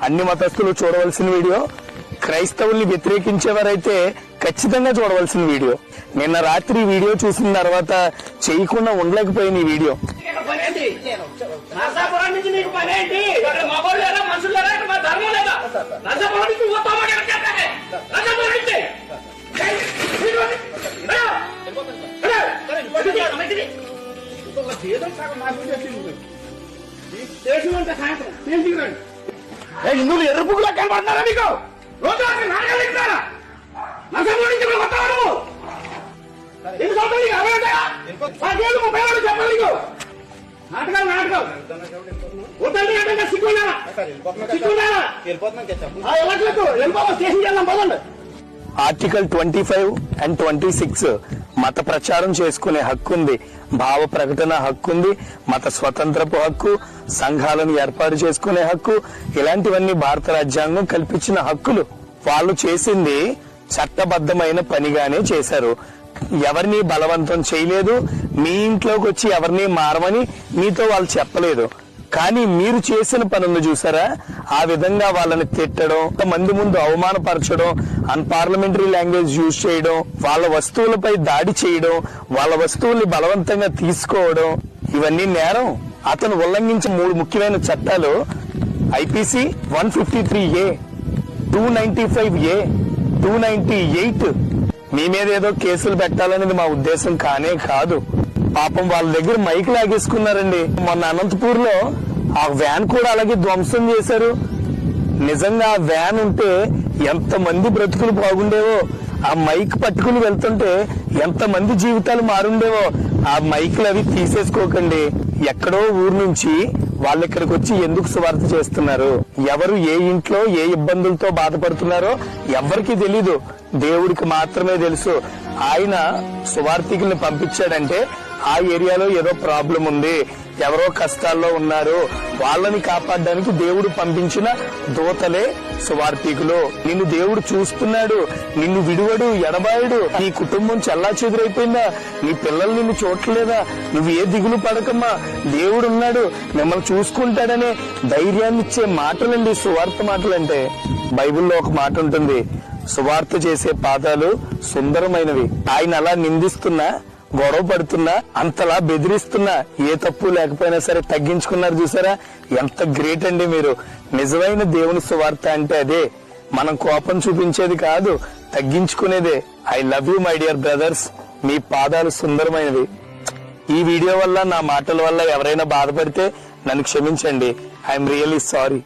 అన్ని మతస్థులు చూడవలసిన వీడియో, క్రైస్తవుల్ని వ్యతిరేకించేవారైతే ఖచ్చితంగా చూడవలసిన వీడియో. నిన్న రాత్రి వీడియో చూసిన తర్వాత చేయకుండా ఉండలేకపోయిన ఈ వీడియో. హిందువులు ఎర్ర పువ్వులా కనబడుతున్నారా మీకు? రోజు నాటకాలు ఇస్తారా? నరసాపురం నుంచి ఇప్పుడు వస్తావా నువ్వు? ఎన్ని సంవత్సరాలు నీకు అరవై ఉంటాయా? 10 ఏళ్ళు 30 ఏళ్ళు చెప్పాలి నీకు. నాటకాలు వద్దండి అంటే సిగ్గున్నారా? వెళ్ళట్లేదు, వెళ్ళిపోవాలి, స్టేషన్కి వెళ్దాం, పదండి. ఆర్టికల్ 25 and 26 మత ప్రచారం చేసుకునే హక్కు ఉంది, భావ ప్రకటన హక్కు ఉంది, మత స్వతంత్రపు హక్కు, సంఘాలను ఏర్పాటు చేసుకునే హక్కు, ఇలాంటివన్నీ భారత రాజ్యాంగం కల్పించిన హక్కులు. వాళ్ళు చేసింది చట్టబద్ధమైన పనిగానే చేశారు. ఎవరిని బలవంతం చేయలేదు, మీ ఇంట్లోకి వచ్చి ఎవరిని మారమని మీతో వాళ్ళు చెప్పలేదు. కానీ మీరు చేసిన పనులు చూసారా? ఆ విధంగా వాళ్ళని తిట్టడం, మంది ముందు అవమానపరచడం, అన్పార్లమెంటరీ లాంగ్వేజ్ యూజ్ చేయడం, వాళ్ళ వస్తువులపై దాడి చేయడం, వాళ్ళ వస్తువుల్ని బలవంతంగా తీసుకోవడం, ఇవన్నీ నేరం. అతను ఉల్లంఘించిన 3 ముఖ్యమైన చట్టాలు ఐపీసీ 153A, 295A, 298. మీ మీద ఏదో కేసులు పెట్టాలనేది మా ఉద్దేశం కానే కాదు. పాపం వాళ్ళ దగ్గర మైక్ లాగేసుకున్నారండి. మొన్న అనంతపూర్ లో ఆ వ్యాన్ కూడా అలాగే ధ్వంసం చేశారు. నిజంగా ఆ వ్యాన్ ఉంటే ఎంత మంది బ్రతుకులు బాగుండేవో, ఆ మైక్ పట్టుకుని వెళ్తుంటే ఎంత మంది జీవితాలు మారుండేవో. ఆ మైకులు అవి తీసేసుకోకండి. ఎక్కడో ఊరు నుంచి వాళ్ళు ఇక్కడికి వచ్చి ఎందుకు సువార్త చేస్తున్నారు? ఎవరు ఏ ఇంట్లో ఏ ఇబ్బందులతో బాధపడుతున్నారో ఎవరికి తెలీదు, దేవుడికి మాత్రమే తెలుసు. ఆయన సువార్థికుల్ని పంపించాడంటే ఆ ఏరియాలో ఏదో ప్రాబ్లం ఉంది, ఎవరో కష్టాల్లో ఉన్నారు, వాళ్ళని కాపాడడానికి దేవుడు పంపించిన దూతలే సువార్థికులు. నిన్ను దేవుడు చూస్తున్నాడు, నిన్ను విడువడు, ఎడబాయడు. నీ కుటుంబం చెల్లా చెదురైపోయిందా? నీ పిల్లలు నిన్ను చూడలేదా? నువ్వు ఏ దిగులు పడకమ్మా, దేవుడు ఉన్నాడు, మిమ్మల్ని చూసుకుంటాడనే ధైర్యాన్ని ఇచ్చే మాటలండి సువార్త మాటలంటే. బైబిల్లో ఒక మాట ఉంటుంది, సువార్త చేసే పాదాలు సుందరమైనవి. ఆయన అలా నిందిస్తున్నా, గొడవ పడుతున్నా, అంతలా బెదిరిస్తున్నా, ఏ తప్పు లేకపోయినా సరే తగ్గించుకున్నారు. చూసారా ఎంత గ్రేట్ అండి మీరు. నిజమైన దేవుని సువార్త అంటే అదే. మనం కోపం చూపించేది కాదు, తగ్గించుకునేదే. I love you my dear brothers. మీ పాదాలు సుందరమైనవి. ఈ వీడియో వల్ల, నా మాటల వల్ల ఎవరైనా బాధపడితే నన్ను క్షమించండి. I'm really sorry.